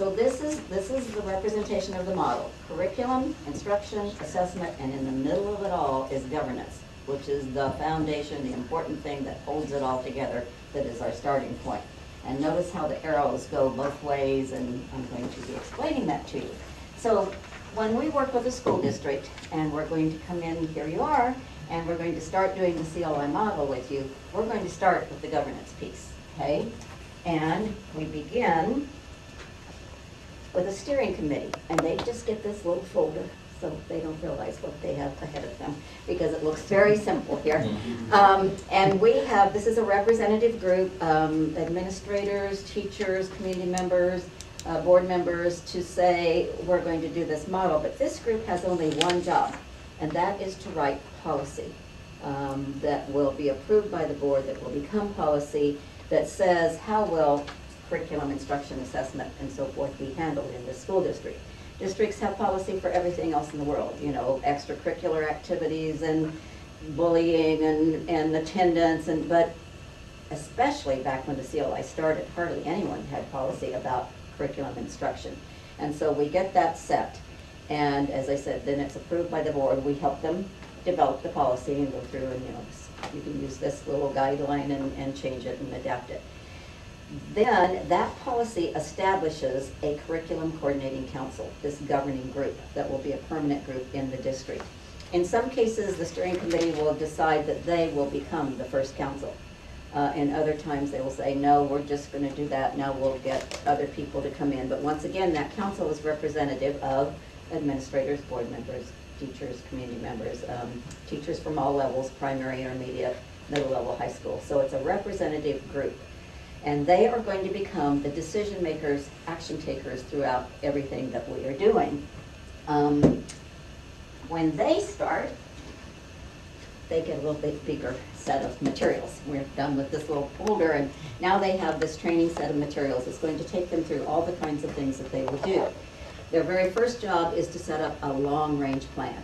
So this is the representation of the model. Curriculum, instruction, assessment, and in the middle of it all is governance, which is the foundation, the important thing that holds it all together, that is our starting point. And notice how the arrows go both ways, and I'm going to be explaining that to you. So when we work with a school district, and we're going to come in, here you are, and we're going to start doing the CLI model with you, we're going to start with the governance piece, okay? And we begin with a steering committee, and they just get this little folder so they don't realize what they have ahead of them, because it looks very simple here. And we have, this is a representative group, administrators, teachers, community members, board members, to say we're going to do this model. But this group has only one job, and that is to write policy that will be approved by the board, that will become policy, that says how will curriculum, instruction, assessment, and so forth be handled in the school district. Districts have policy for everything else in the world, you know, extracurricular activities and bullying and attendance, but especially back when the CLI started, hardly anyone had policy about curriculum instruction. And so we get that set, and as I said, then it's approved by the board. We help them develop the policy and go through and, you know, you can use this little guideline and change it and adapt it. Then that policy establishes a curriculum coordinating council, this governing group that will be a permanent group in the district. In some cases, the steering committee will decide that they will become the first council. And other times they will say, no, we're just going to do that, now we'll get other people to come in. But once again, that council is representative of administrators, board members, teachers, community members, teachers from all levels, primary, intermediate, middle level, high school. So it's a representative group. And they are going to become the decision makers, action takers throughout everything that we are doing. When they start, they get a little bit bigger set of materials. We're done with this little folder, and now they have this training set of materials. It's going to take them through all the kinds of things that they will do. Their very first job is to set up a long-range plan.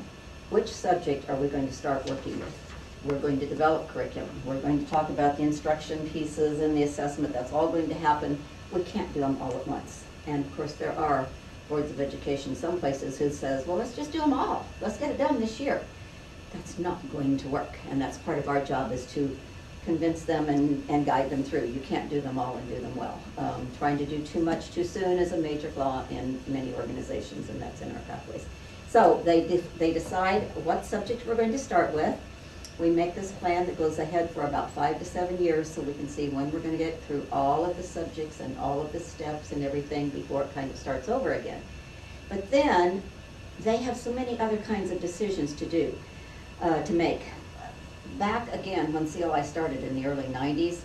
Which subject are we going to start working with? We're going to develop curriculum. We're going to talk about the instruction pieces and the assessment. That's all going to happen. We can't do them all at once. And of course there are boards of education, some places, who says, well, let's just do them all. Let's get it done this year. That's not going to work. And that's part of our job, is to convince them and guide them through. You can't do them all and do them well. Trying to do too much too soon is a major flaw in many organizations, and that's in our pathways. So they decide what subject we're going to start with. We make this plan that goes ahead for about 5 to 7 years, so we can see when we're going to get through all of the subjects and all of the steps and everything before it kind of starts over again. But then they have so many other kinds of decisions to do, to make. Back again when CLI started in the early 90s,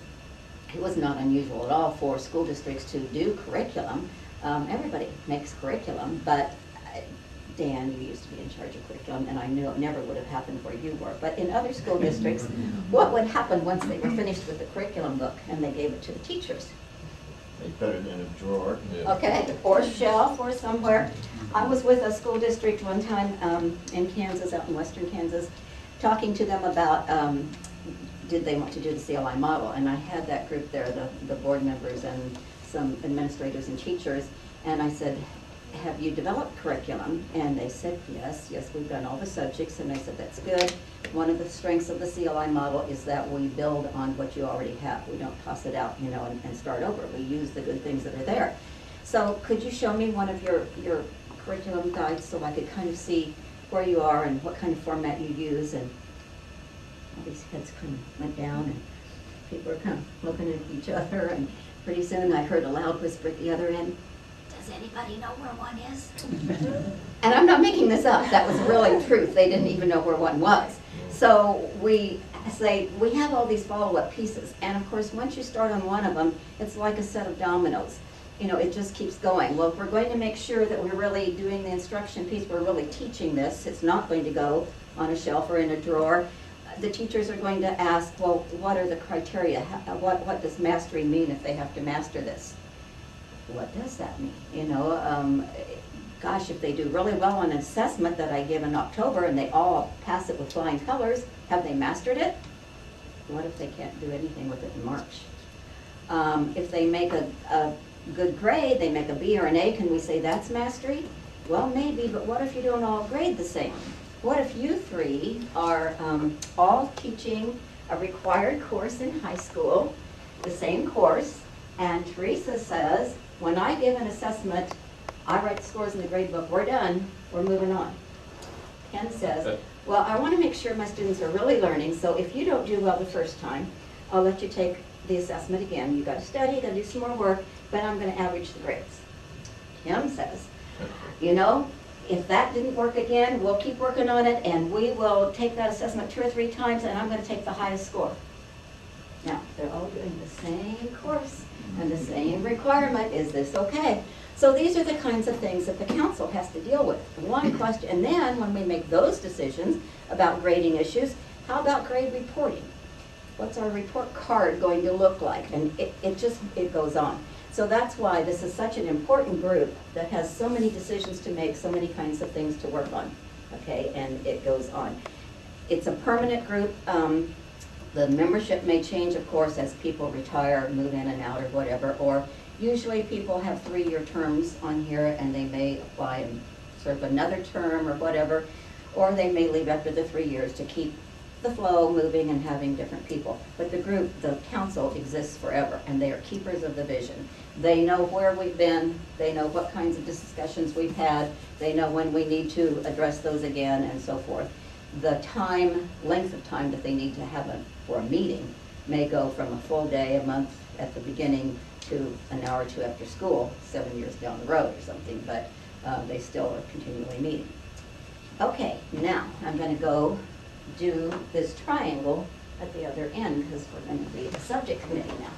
it was not unusual at all for school districts to do curriculum. Everybody makes curriculum, but Dan, you used to be in charge of curriculum, and I knew it never would have happened where you were. But in other school districts, what would happen once they were finished with the curriculum book and they gave it to the teachers? They put it in a drawer. Yeah. Okay, or shelf or somewhere. I was with a school district one time in Kansas, out in western Kansas, talking to them about did they want to do the CLI model. And I had that group there, the board members and some administrators and teachers, and I said, have you developed curriculum? And they said, yes, we've done all the subjects. And I said, that's good. One of the strengths of the CLI model is that we build on what you already have. We don't toss it out, you know, and start over. We use the good things that are there. So could you show me one of your curriculum guides so I could kind of see where you are and what kind of format you use? And all these heads kind of went down, and people were kind of looking at each other, and pretty soon I heard a loud whisper at the other end, does anybody know where one is? And I'm not making this up. That was really truth. They didn't even know where one was. So we say, we have all these follow-up pieces. And of course, once you start on one of them, it's like a set of dominoes. You know, it just keeps going. Well, if we're going to make sure that we're really doing the instruction piece, we're really teaching this, it's not going to go on a shelf or in a drawer. The teachers are going to ask, well, what are the criteria? What does mastery mean if they have to master this? What does that mean? You know, gosh, if they do really well on an assessment that I give in October and they all pass it with flying colors, have they mastered it? What if they can't do anything with it in March? If they make a good grade, they make a B or an A, can we say that's mastery? Well, maybe, but what if you don't all grade the same? What if you three are all teaching a required course in high school, the same course, and Teresa says, when I give an assessment, I write the scores in the grade book, we're done, we're moving on. Ken says, well, I want to make sure my students are really learning, so if you don't do well the first time, I'll let you take the assessment again. You got to study, you got to do some more work, but I'm going to average the grades. Kim says, you know, if that didn't work again, we'll keep working on it, and we will take that assessment 2 or 3 times, and I'm going to take the highest score. Now, they're all doing the same course and the same requirement. Is this okay? So these are the kinds of things that the council has to deal with. One question, and then when we make those decisions about grading issues, how about grade reporting? What's our report card going to look like? And it goes on. So that's why this is such an important group that has so many decisions to make, so many kinds of things to work on, okay, and it goes on. It's a permanent group. The membership may change, of course, as people retire, move in and out or whatever, or usually people have 3-year terms on here and they may apply and serve another term or whatever, or they may leave after the 3 years to keep the flow moving and having different people. But the group, the council, exists forever, and they are keepers of the vision. They know where we've been, they know what kinds of discussions we've had, they know when we need to address those again, and so forth. The length of time that they need to have for a meeting may go from a full day, a month at the beginning, to an hour or 2 after school, 7 years down the road or something, but they still are continually meeting. Okay, now I'm going to go do this triangle at the other end because we're going to be the subject committee now.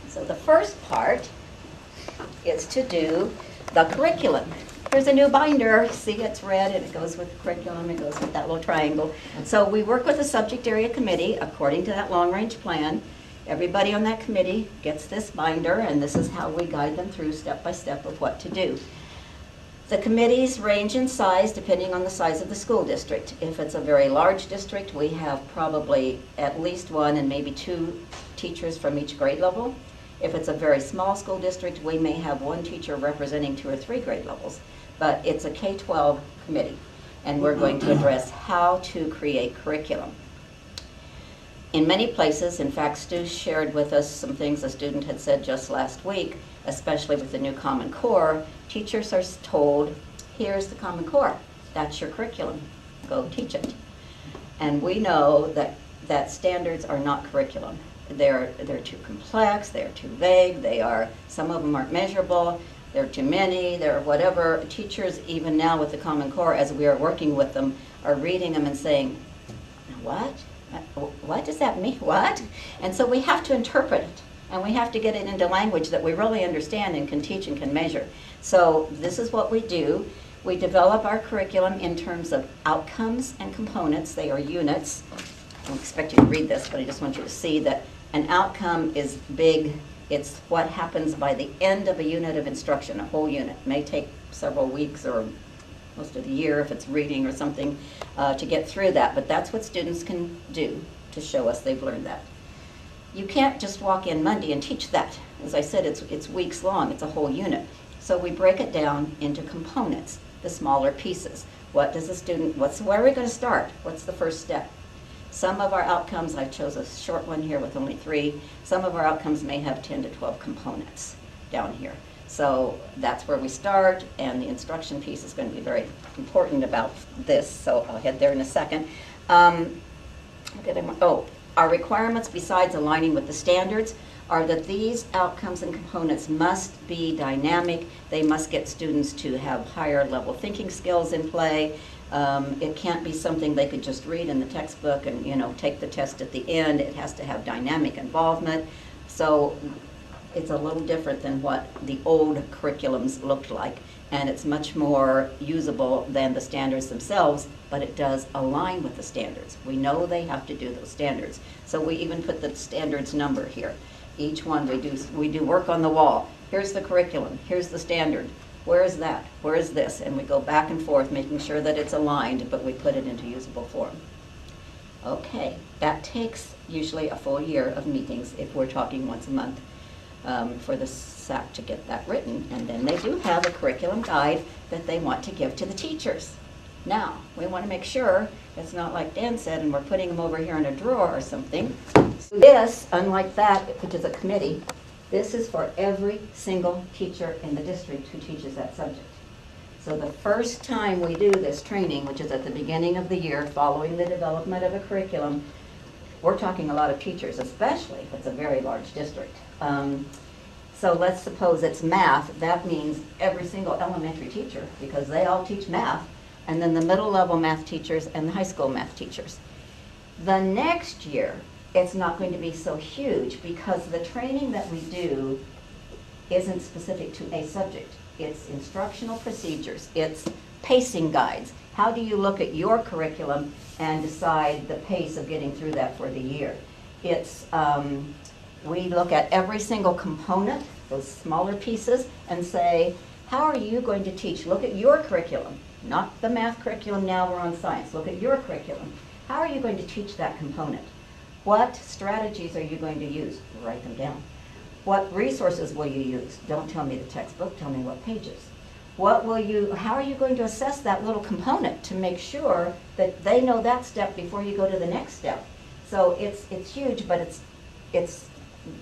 So the first part is to do the curriculum. Here's a new binder. See, it's red and it goes with the curriculum. It goes with that little triangle. So we work with the subject area committee according to that long-range plan. Everybody on that committee gets this binder, and this is how we guide them through step by step of what to do. The committees range in size depending on the size of the school district. If it's a very large district, we have probably at least 1 and maybe 2 teachers from each grade level. If it's a very small school district, we may have 1 teacher representing 2 or 3 grade levels. But it's a K-12 committee, and we're going to address how to create curriculum. In many places, in fact, Stu shared with us some things a student had said just last week, especially with the new Common Core. Teachers are told, here's the Common Core, that's your curriculum, go teach it. And we know that standards are not curriculum. They're too complex, they're too vague, some of them aren't measurable, there are too many, there are whatever. Teachers, even now with the Common Core, as we are working with them, are reading them and saying, what? What does that mean? What? And so we have to interpret it, and we have to get it into language that we really understand and can teach and can measure. So this is what we do. We develop our curriculum in terms of outcomes and components. They are units. I don't expect you to read this, but I just want you to see that an outcome is big. It's what happens by the end of a unit of instruction, a whole unit. It may take several weeks or most of the year if it's reading or something to get through that, but that's what students can do to show us they've learned that. You can't just walk in Monday and teach that. As I said, it's weeks long, it's a whole unit. So we break it down into components, the smaller pieces. What does a student, where are we going to start? What's the first step? Some of our outcomes, I chose a short one here with only 3, some of our outcomes may have 10 to 12 components down here. So that's where we start, and the instruction piece is going to be very important about this, so I'll head there in a second. Our requirements, besides aligning with the standards, are that these outcomes and components must be dynamic. They must get students to have higher level thinking skills in play. It can't be something they could just read in the textbook and take the test at the end. It has to have dynamic involvement. So it's a little different than what the old curriculums looked like, and it's much more usable than the standards themselves, but it does align with the standards. We know they have to do those standards, so we even put the standards number here. Each one we do work on the wall. Here's the curriculum, here's the standard. Where is that? Where is this? And we go back and forth making sure that it's aligned, but we put it into usable form. Okay, that takes usually a full year of meetings if we're talking once a month. for the SAC to get that written. And then they do have a curriculum guide that they want to give to the teachers. Now, we want to make sure it's not like Dan said, and we're putting them over here in a drawer or something. So this, unlike that, which is a committee, this is for every single teacher in the district who teaches that subject. So the first time we do this training, which is at the beginning of the year, following the development of a curriculum, we're talking a lot of teachers, especially if it's a very large district. So let's suppose it's math. That means every single elementary teacher, because they all teach math, and then the middle level math teachers and the high school math teachers. The next year, it's not going to be so huge because the training that we do isn't specific to a subject. It's instructional procedures. It's pacing guides. How do you look at your curriculum and decide the pace of getting through that for the year? It's, we look at every single component, those smaller pieces, and say, how are you going to teach? Look at your curriculum, not the math curriculum, now we're on science. Look at your curriculum. How are you going to teach that component? What strategies are you going to use? Write them down. What resources will you use? Don't tell me the textbook, tell me what pages. How are you going to assess that little component to make sure that they know that step before you go to the next step? So it's huge, but it's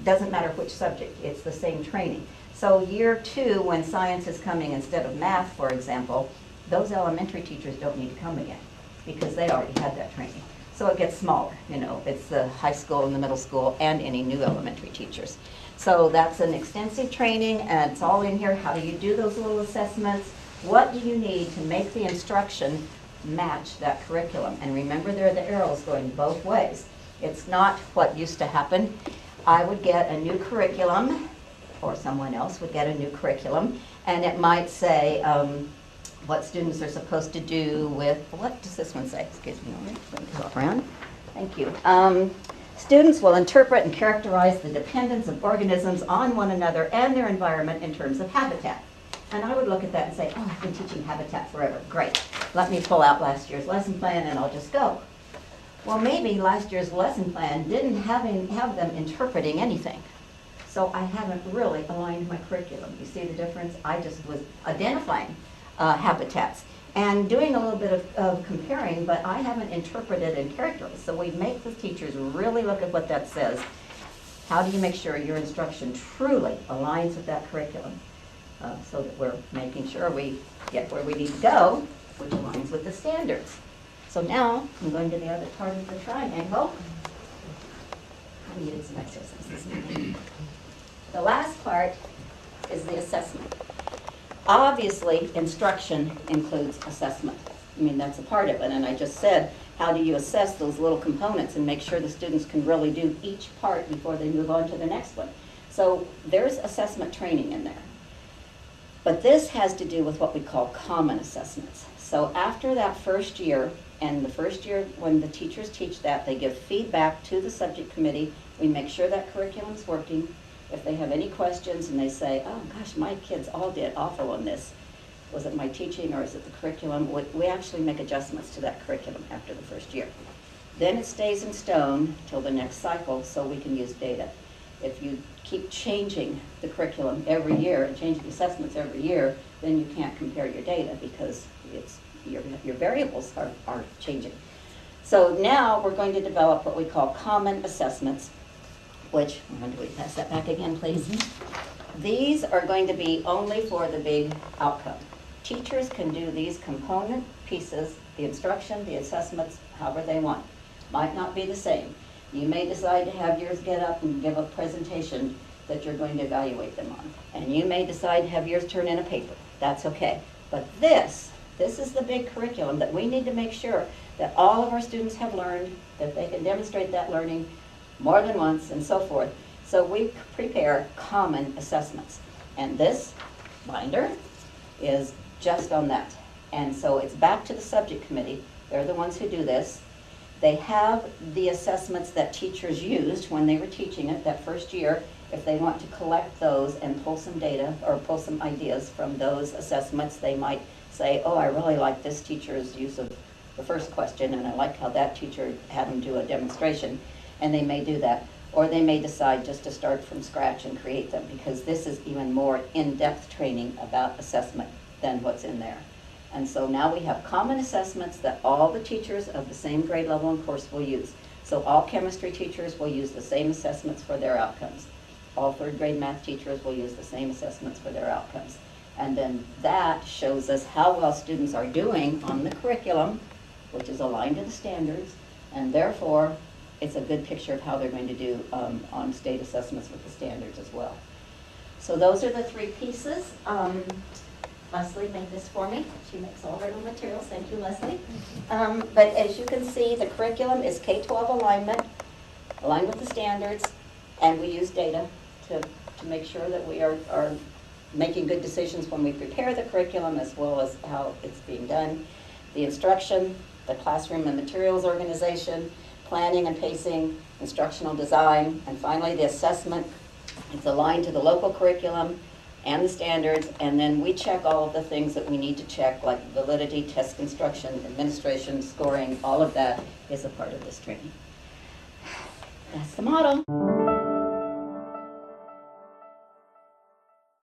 doesn't matter which subject, it's the same training. So year 2, when science is coming instead of math, for example, those elementary teachers don't need to come again because they already had that training. So it gets smaller, you know, it's the high school and the middle school and any new elementary teachers. So that's an extensive training, and it's all in here. How do you do those little assessments? What do you need to make the instruction match that curriculum? And remember, there are the arrows going both ways. It's not what used to happen. I would get a new curriculum, or someone else would get a new curriculum, and it might say what students are supposed to do with, what does this one say? Excuse me, let me go around. Thank you. Students will interpret and characterize the dependence of organisms on one another and their environment in terms of habitat. And I would look at that and say, oh, I've been teaching habitat forever. Great. Let me pull out last year's lesson plan and I'll just go. Well, maybe last year's lesson plan didn't have them interpreting anything. So I haven't really aligned my curriculum. You see the difference? I just was identifying habitats and doing a little bit of comparing, but I haven't interpreted and characterized. So we make the teachers really look at what that says. How do you make sure your instruction truly aligns with that curriculum so that we're making sure we get where we need to go, which aligns with the standards. So now I'm going to the other part of the triangle. I needed some exercises. The last part is the assessment. Obviously, instruction includes assessment. I mean, that's a part of it. And I just said, how do you assess those little components and make sure the students can really do each part before they move on to the next one? So there's assessment training in there. But this has to do with what we call common assessments. So after that first year, and the first year when the teachers teach that, they give feedback to the subject committee. We make sure that curriculum's working. If they have any questions and they say, oh gosh, my kids all did awful on this. Was it my teaching or is it the curriculum? We actually make adjustments to that curriculum after the first year. Then it stays in stone till the next cycle so we can use data. If you keep changing the curriculum every year and change the assessments every year, then you can't compare your data because your variables are changing. So now we're going to develop what we call common assessments, which, when do we pass that back again, please? These are going to be only for the big outcome. Teachers can do these component pieces, the instruction, the assessments, however they want. Might not be the same. You may decide to have yours get up and give a presentation that you're going to evaluate them on. And you may decide to have yours turn in a paper. That's okay. But this is the big curriculum that we need to make sure that all of our students have learned, that they can demonstrate that learning more than once, and so forth. So we prepare common assessments. And this binder is just on that. And so it's back to the subject committee. They're the ones who do this. They have the assessments that teachers used when they were teaching it that first year. If they want to collect those and pull some data or pull some ideas from those assessments, they might say, oh, I really like this teacher's use of the first question, and I like how that teacher had them do a demonstration. And they may do that. or they may decide just to start from scratch and create them, because this is even more in-depth training about assessment than what's in there. And so now we have common assessments that all the teachers of the same grade level and course will use. So all chemistry teachers will use the same assessments for their outcomes. All third grade math teachers will use the same assessments for their outcomes. And then that shows us how well students are doing on the curriculum, which is aligned to the standards, and therefore it's a good picture of how they're going to do on state assessments with the standards as well. So those are the three pieces. Leslie made this for me. She makes all her little materials. Thank you, Leslie. But as you can see, the curriculum is K-12 alignment, aligned with the standards, and we use data to make sure that we are making good decisions when we prepare the curriculum, as well as how it's being done. The instruction, the classroom and materials organization, planning and pacing, instructional design, and finally the assessment. It's aligned to the local curriculum and the standards, and then we check all of the things that we need to check, like validity, test construction, administration, scoring. All of that is a part of this training. That's the model.